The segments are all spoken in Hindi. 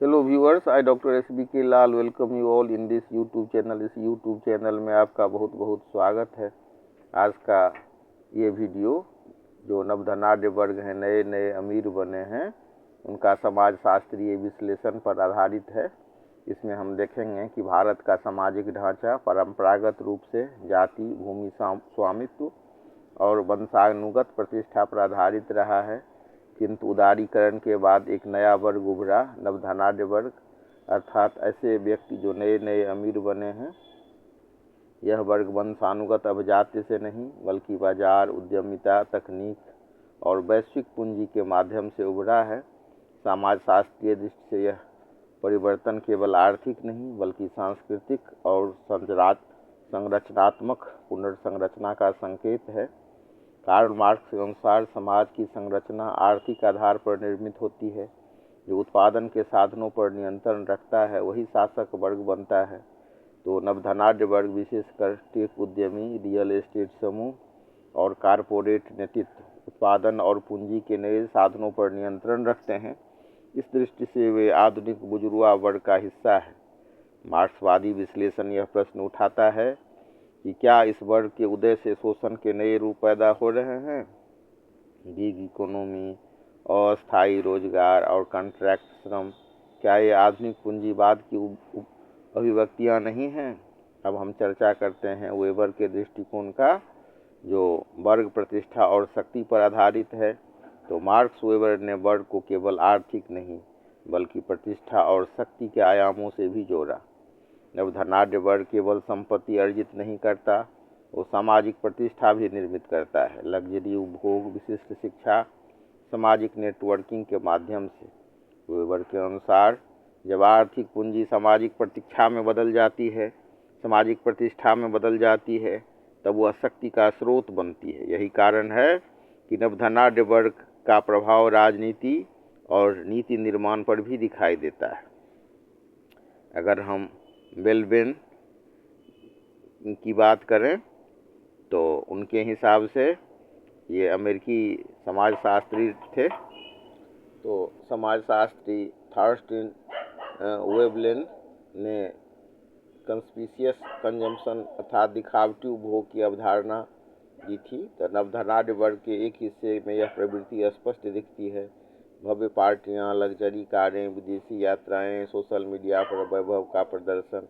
Hello viewers, I doctor SBK Lal welcome you all in this YouTube channel. इस यूट्यूब चैनल में आपका बहुत बहुत स्वागत है। आज का ये वीडियो जो नवधनाढ़ वर्ग हैं, नए नए अमीर बने हैं, उनका समाज शास्त्रीय विश्लेषण पर आधारित है। इसमें हम देखेंगे कि भारत का सामाजिक ढांचा परंपरागत रूप से जाति, भूमि स्वामित्व और वंशानुगत प्रतिष्ठा पर आधारित रहा है, किंतु उदारीकरण के बाद एक नया वर्ग उभरा, नवधनाढ़ वर्ग, अर्थात ऐसे व्यक्ति जो नए नए अमीर बने हैं। यह वर्ग वंशानुगत अभिजात्य से नहीं बल्कि बाजार, उद्यमिता, तकनीक और वैश्विक पूंजी के माध्यम से उभरा है। समाजशास्त्रीय दृष्टि से यह परिवर्तन केवल आर्थिक नहीं बल्कि सांस्कृतिक और संरचनात्मक पुनर्संरचना का संकेत है। कार्ल मार्क्स के अनुसार समाज की संरचना आर्थिक आधार पर निर्मित होती है। जो उत्पादन के साधनों पर नियंत्रण रखता है वही शासक वर्ग बनता है। तो नवधनाढ़ वर्ग विशेषकर टेक उद्यमी, रियल एस्टेट समूह और कारपोरेट नेतृत्व उत्पादन और पूंजी के नए साधनों पर नियंत्रण रखते हैं। इस दृष्टि से वे आधुनिक बुजुर्गा वर्ग का हिस्सा है। मार्क्सवादी विश्लेषण यह प्रश्न उठाता है कि क्या इस वर्ग के उदय से शोषण के नए रूप पैदा हो रहे हैं? गिग इकोनॉमी, अस्थायी रोजगार और कॉन्ट्रैक्ट श्रम, क्या ये आधुनिक पूंजीवाद की अभिव्यक्तियां नहीं हैं? अब हम चर्चा करते हैं वेबर के दृष्टिकोण का, जो वर्ग प्रतिष्ठा और शक्ति पर आधारित है। तो मार्क्स वेबर ने वर्ग को केवल आर्थिक नहीं बल्कि प्रतिष्ठा और शक्ति के आयामों से भी जोड़ा। नवधनाढ़ वर्ग केवल संपत्ति अर्जित नहीं करता, वो सामाजिक प्रतिष्ठा भी निर्मित करता है। लग्जरी उपभोग, विशिष्ट शिक्षा, सामाजिक नेटवर्किंग के माध्यम से। वेबर के अनुसार जब आर्थिक पूंजी सामाजिक प्रतिष्ठा में बदल जाती है, तब वह शक्ति का स्रोत बनती है। यही कारण है कि नवधनाढ़ वर्ग का प्रभाव राजनीति और नीति निर्माण पर भी दिखाई देता है। अगर हम बेलविन की बात करें तो उनके हिसाब से ये अमेरिकी समाजशास्त्री थे। तो समाजशास्त्री थॉर्स्टीन वेबलेन ने कंस्पिशियस कंजम्पशन अर्थात दिखावटी उपभोग की अवधारणा दी थी। तो नवधनाढ़ वर्ग के एक हिस्से में यह प्रवृत्ति स्पष्ट दिखती है। भव्य पार्टियां, लग्जरी कारें, विदेशी यात्राएं, सोशल मीडिया पर वैभव का प्रदर्शन।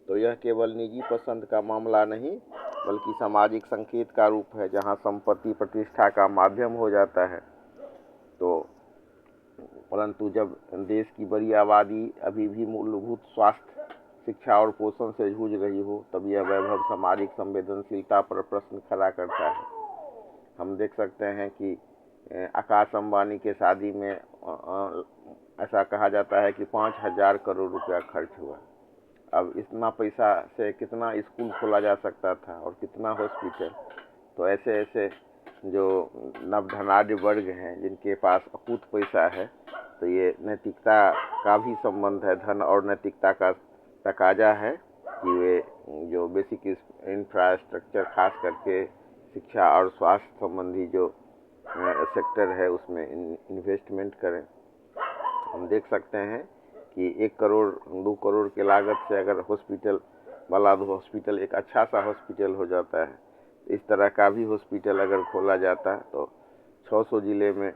तो यह केवल निजी पसंद का मामला नहीं बल्कि सामाजिक संकेत का रूप है, जहां संपत्ति प्रतिष्ठा का माध्यम हो जाता है। तो परंतु जब देश की बड़ी आबादी अभी भी मूलभूत स्वास्थ्य, शिक्षा और पोषण से जूझ रही हो, तब यह वैभव सामाजिक संवेदनशीलता पर प्रश्न खड़ा करता है। हम देख सकते हैं कि आकाश अंबानी के शादी में ऐसा कहा जाता है कि 5,000 करोड़ रुपया खर्च हुआ। अब इतना पैसा से कितना स्कूल खोला जा सकता था और कितना हॉस्पिटल। तो ऐसे ऐसे जो नवधनाढ़ वर्ग हैं जिनके पास अकूत पैसा है, तो ये नैतिकता का भी संबंध है। धन और नैतिकता का तकाजा है कि वे जो बेसिक इंफ्रास्ट्रक्चर, खास करके शिक्षा और स्वास्थ्य संबंधी जो सेक्टर है उसमें इन्वेस्टमेंट करें। हम देख सकते हैं कि 1 करोड़ 2 करोड़ के लागत से अगर हॉस्पिटल एक अच्छा सा हॉस्पिटल हो जाता है, इस तरह का भी हॉस्पिटल अगर खोला जाता है तो 600 जिले में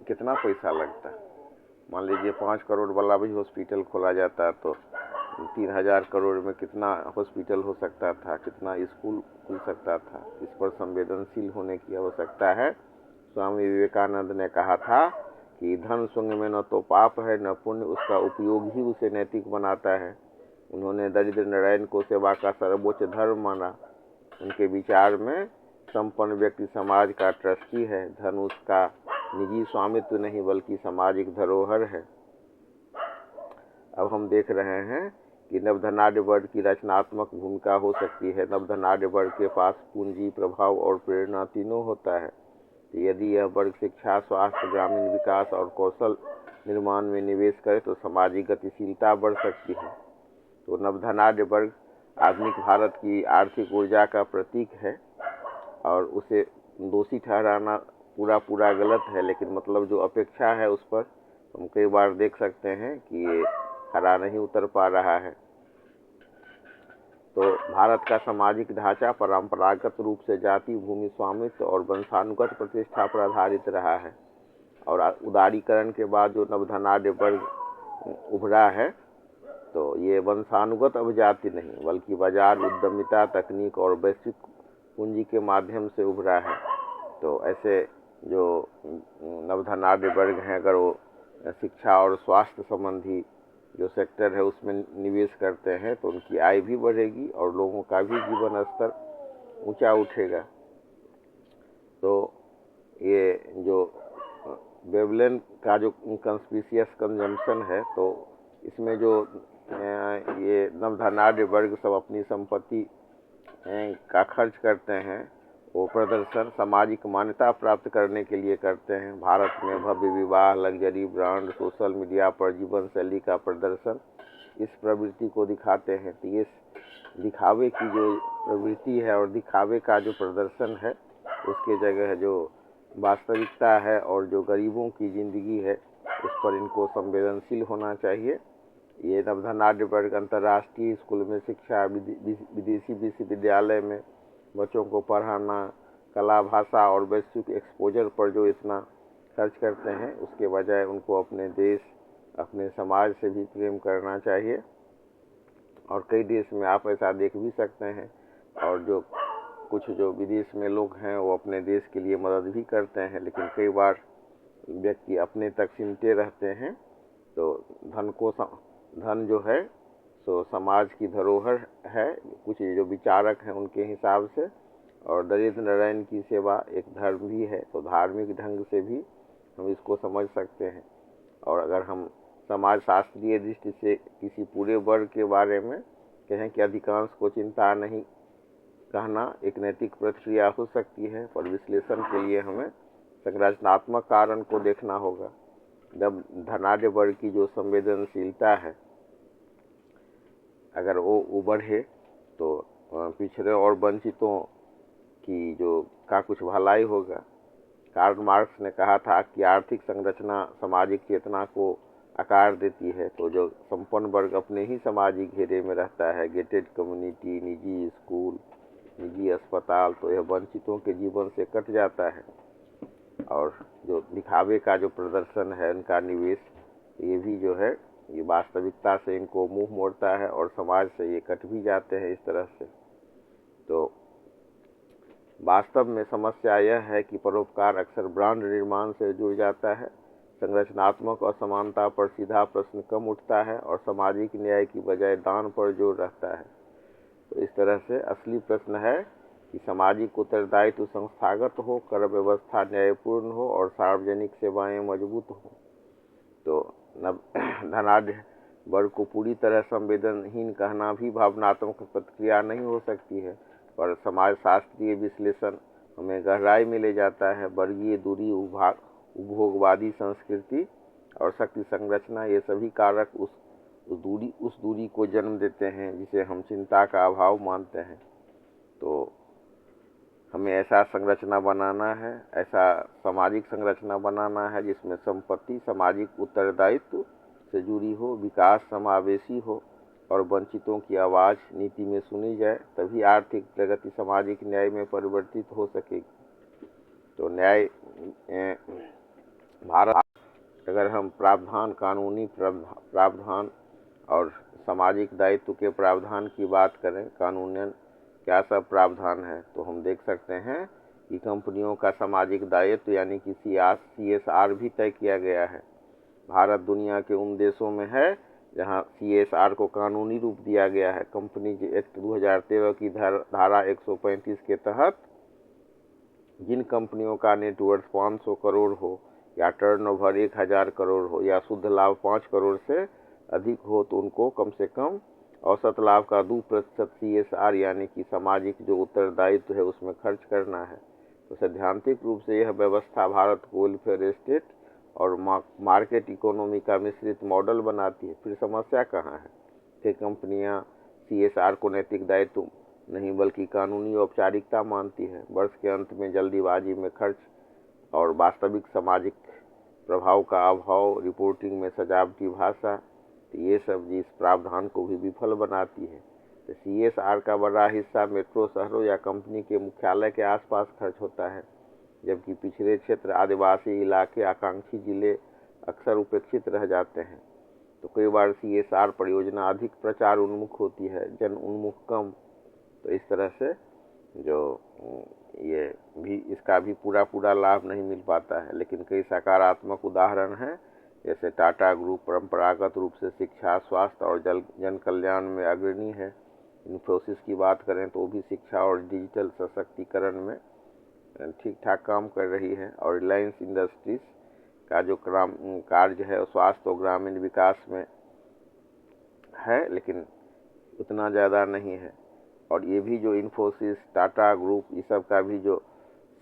कितना पैसा लगता है। मान लीजिए 5 करोड़ वाला भी हॉस्पिटल खोला जाता तो 3,000 करोड़ में कितना हॉस्पिटल हो सकता था, कितना स्कूल खुल सकता था। इस पर संवेदनशील होने की आवश्यकता है। स्वामी विवेकानंद ने कहा था कि धन स्वयं में न तो पाप है न पुण्य, उसका उपयोग ही उसे नैतिक बनाता है। उन्होंने दरिद्र नारायण को सेवा का सर्वोच्च धर्म माना। उनके विचार में संपन्न व्यक्ति समाज का ट्रस्टी है। धन उसका निजी स्वामित्व नहीं बल्कि सामाजिक धरोहर है। अब हम देख रहे हैं कि नवधनाढ़ वर्ग की रचनात्मक भूमिका हो सकती है। नवधनाढ़ वर्ग के पास पूंजी, प्रभाव और प्रेरणा तीनों होता है। तो यदि यह वर्ग शिक्षा, स्वास्थ्य, ग्रामीण विकास और कौशल निर्माण में निवेश करे तो सामाजिक गतिशीलता बढ़ सकती है। तो नवधनाढ़ वर्ग आधुनिक भारत की आर्थिक ऊर्जा का प्रतीक है और उसे दोषी ठहराना पूरा गलत है, लेकिन मतलब जो अपेक्षा है उस पर हम कई बार देख सकते हैं कि ये खरा नहीं उतर पा रहा है। तो भारत का सामाजिक ढांचा परंपरागत रूप से जाति, भूमि स्वामित्व और वंशानुगत प्रतिष्ठा पर आधारित रहा है, और उदारीकरण के बाद जो नवधनाढ़ वर्ग उभरा है, तो ये वंशानुगत अब जाति नहीं बल्कि बाजार, उद्यमिता, तकनीक और वैश्विक पूंजी के माध्यम से उभरा है। तो ऐसे जो नवधनाढ़ वर्ग हैं, अगर वो शिक्षा और स्वास्थ्य संबंधी जो सेक्टर है उसमें निवेश करते हैं तो उनकी आय भी बढ़ेगी और लोगों का भी जीवन स्तर ऊंचा उठेगा। तो ये जो वेवलेन का जो कंस्पिशियस कंजम्पशन है, तो इसमें जो ये नवधनाढ़ वर्ग सब अपनी संपत्ति का खर्च करते हैं, वो प्रदर्शन सामाजिक मान्यता प्राप्त करने के लिए करते हैं। भारत में भव्य विवाह, लग्जरी ब्रांड, सोशल मीडिया पर जीवन शैली का प्रदर्शन इस प्रवृत्ति को दिखाते हैं। तो ये दिखावे की जो प्रवृत्ति है और दिखावे का जो प्रदर्शन है, उसके जगह जो वास्तविकता है और जो गरीबों की ज़िंदगी है उस पर इनको संवेदनशील होना चाहिए। ये नवधनाढ़ वर्ग अंतर्राष्ट्रीय स्कूल में शिक्षा, विदेशी विश्वविद्यालय में बच्चों को पढ़ाना, कला, भाषा और वैश्विक एक्सपोजर पर जो इतना खर्च करते हैं, उसके बजाय उनको अपने देश, अपने समाज से भी प्रेम करना चाहिए। और कई देश में आप ऐसा देख भी सकते हैं, और जो कुछ जो विदेश में लोग हैं वो अपने देश के लिए मदद भी करते हैं, लेकिन कई बार व्यक्ति अपने तक सिमटे रहते हैं। तो धन जो है सो समाज की धरोहर है, कुछ जो विचारक हैं उनके हिसाब से, और दरिद्र नारायण की सेवा एक धर्म भी है। तो धार्मिक ढंग से भी हम इसको समझ सकते हैं। और अगर हम समाज शास्त्रीय दृष्टि से किसी पूरे वर्ग के बारे में कहें कि अधिकांश को चिंता नहीं कहना एक नैतिक प्रक्रिया हो सकती है, पर विश्लेषण के लिए हमें संरचनात्मक कारण को देखना होगा। जब धनाढ़ वर्ग की जो संवेदनशीलता है अगर वो बढ़े तो पिछड़े और वंचितों की जो का कुछ भलाई होगा। कार्ल मार्क्स ने कहा था कि आर्थिक संरचना सामाजिक चेतना को आकार देती है। तो जो संपन्न वर्ग अपने ही सामाजिक घेरे में रहता है, गेटेड कम्युनिटी, निजी स्कूल, निजी अस्पताल, तो यह वंचितों के जीवन से कट जाता है। और जो दिखावे का जो प्रदर्शन है, उनका निवेश, ये भी जो है ये वास्तविकता से इनको मुंह मोड़ता है और समाज से ये कट भी जाते हैं इस तरह से। तो वास्तव में समस्या यह है कि परोपकार अक्सर ब्रांड निर्माण से जुड़ जाता है। संरचनात्मक असमानता पर सीधा प्रश्न कम उठता है और सामाजिक न्याय की बजाय दान पर जोर रहता है। तो इस तरह से असली प्रश्न है कि सामाजिक उत्तरदायित्व संस्थागत हो, कर व्यवस्था न्यायपूर्ण हो और सार्वजनिक सेवाएं मजबूत हो। तो धनाढ़ वर्ग को पूरी तरह संवेदनहीन कहना भी भावनात्मक प्रतिक्रिया नहीं हो सकती है, पर समाज शास्त्रीय विश्लेषण हमें गहराई में ले जाता है। वर्गीय दूरी, उपभोगवादी संस्कृति और शक्ति संरचना, ये सभी कारक उस दूरी को जन्म देते हैं जिसे हम चिंता का अभाव मानते हैं। तो हमें ऐसा संरचना बनाना है, ऐसा सामाजिक संरचना बनाना है जिसमें संपत्ति सामाजिक उत्तरदायित्व से जुड़ी हो, विकास समावेशी हो और वंचितों की आवाज़ नीति में सुनी जाए, तभी आर्थिक प्रगति सामाजिक न्याय में परिवर्तित हो सकेगी। तो न्याय भारत, अगर हम प्रावधान, कानूनी प्रावधान और सामाजिक दायित्व के प्रावधान की बात करें, कानूनन क्या सब प्रावधान है, तो हम देख सकते हैं कि कंपनियों का सामाजिक दायित्व यानी कि CSR भी तय किया गया है। भारत दुनिया के उन देशों में है जहां CSR को कानूनी रूप दिया गया है। कंपनीज एक्ट 2013 की धारा 135 के तहत जिन कंपनियों का नेटवर्थ 500 करोड़ हो या टर्नओवर 1000 करोड़ हो या शुद्ध लाभ 5 करोड़ से अधिक हो, तो उनको कम से कम औसत लाभ का 2% CSR यानी कि सामाजिक जो उत्तरदायित्व है उसमें खर्च करना है। तो सैद्धांतिक रूप से यह व्यवस्था भारत को वेलफेयर स्टेट और मार्केट इकोनॉमी का मिश्रित मॉडल बनाती है। फिर समस्या कहाँ है कि कंपनियां CSR को नैतिक दायित्व नहीं बल्कि कानूनी औपचारिकता मानती है। वर्ष के अंत में जल्दीबाजी में खर्च और वास्तविक सामाजिक प्रभाव का अभाव, रिपोर्टिंग में सजावटी भाषा, तो ये सब इस प्रावधान को भी विफल बनाती है। तो CSR का बड़ा हिस्सा मेट्रो शहरों या कंपनी के मुख्यालय के आसपास खर्च होता है, जबकि पिछड़े क्षेत्र, आदिवासी इलाके, आकांक्षी जिले अक्सर उपेक्षित रह जाते हैं। तो कई बार CSR परियोजना अधिक प्रचार उन्मुख होती है, जन उन्मुख कम। तो इस तरह से जो ये भी इसका भी पूरा लाभ नहीं मिल पाता है। लेकिन कई सकारात्मक उदाहरण हैं, जैसे टाटा ग्रुप परंपरागत रूप से शिक्षा, स्वास्थ्य और जन कल्याण में अग्रणी है। इन्फोसिस की बात करें तो वो भी शिक्षा और डिजिटल सशक्तिकरण में ठीक ठाक काम कर रही है। और रिलायंस इंडस्ट्रीज का जो कार्य है स्वास्थ्य और ग्रामीण विकास में है, लेकिन उतना ज़्यादा नहीं है। और ये भी जो इन्फोसिस, टाटा ग्रुप, ये सब का भी जो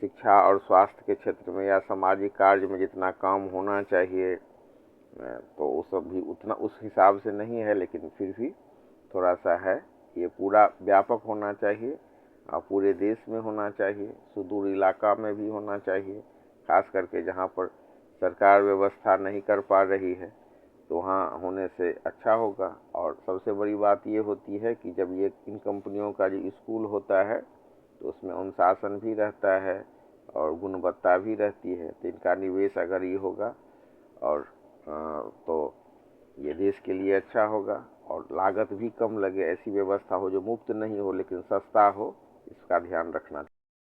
शिक्षा और स्वास्थ्य के क्षेत्र में या सामाजिक कार्य में जितना काम होना चाहिए, तो वो सब भी उतना उस हिसाब से नहीं है, लेकिन फिर भी थोड़ा सा है। ये पूरा व्यापक होना चाहिए और पूरे देश में होना चाहिए, सुदूर इलाका में भी होना चाहिए, खास करके जहाँ पर सरकार व्यवस्था नहीं कर पा रही है, तो वहाँ होने से अच्छा होगा। और सबसे बड़ी बात ये होती है कि जब ये इन कंपनियों का जो स्कूल होता है, तो उसमें अनुशासन भी रहता है और गुणवत्ता भी रहती है। तो इनका निवेश अगर ये होगा और तो ये देश के लिए अच्छा होगा और लागत भी कम लगे, ऐसी व्यवस्था हो जो मुफ्त नहीं हो लेकिन सस्ता हो, इसका ध्यान रखना चाहिए।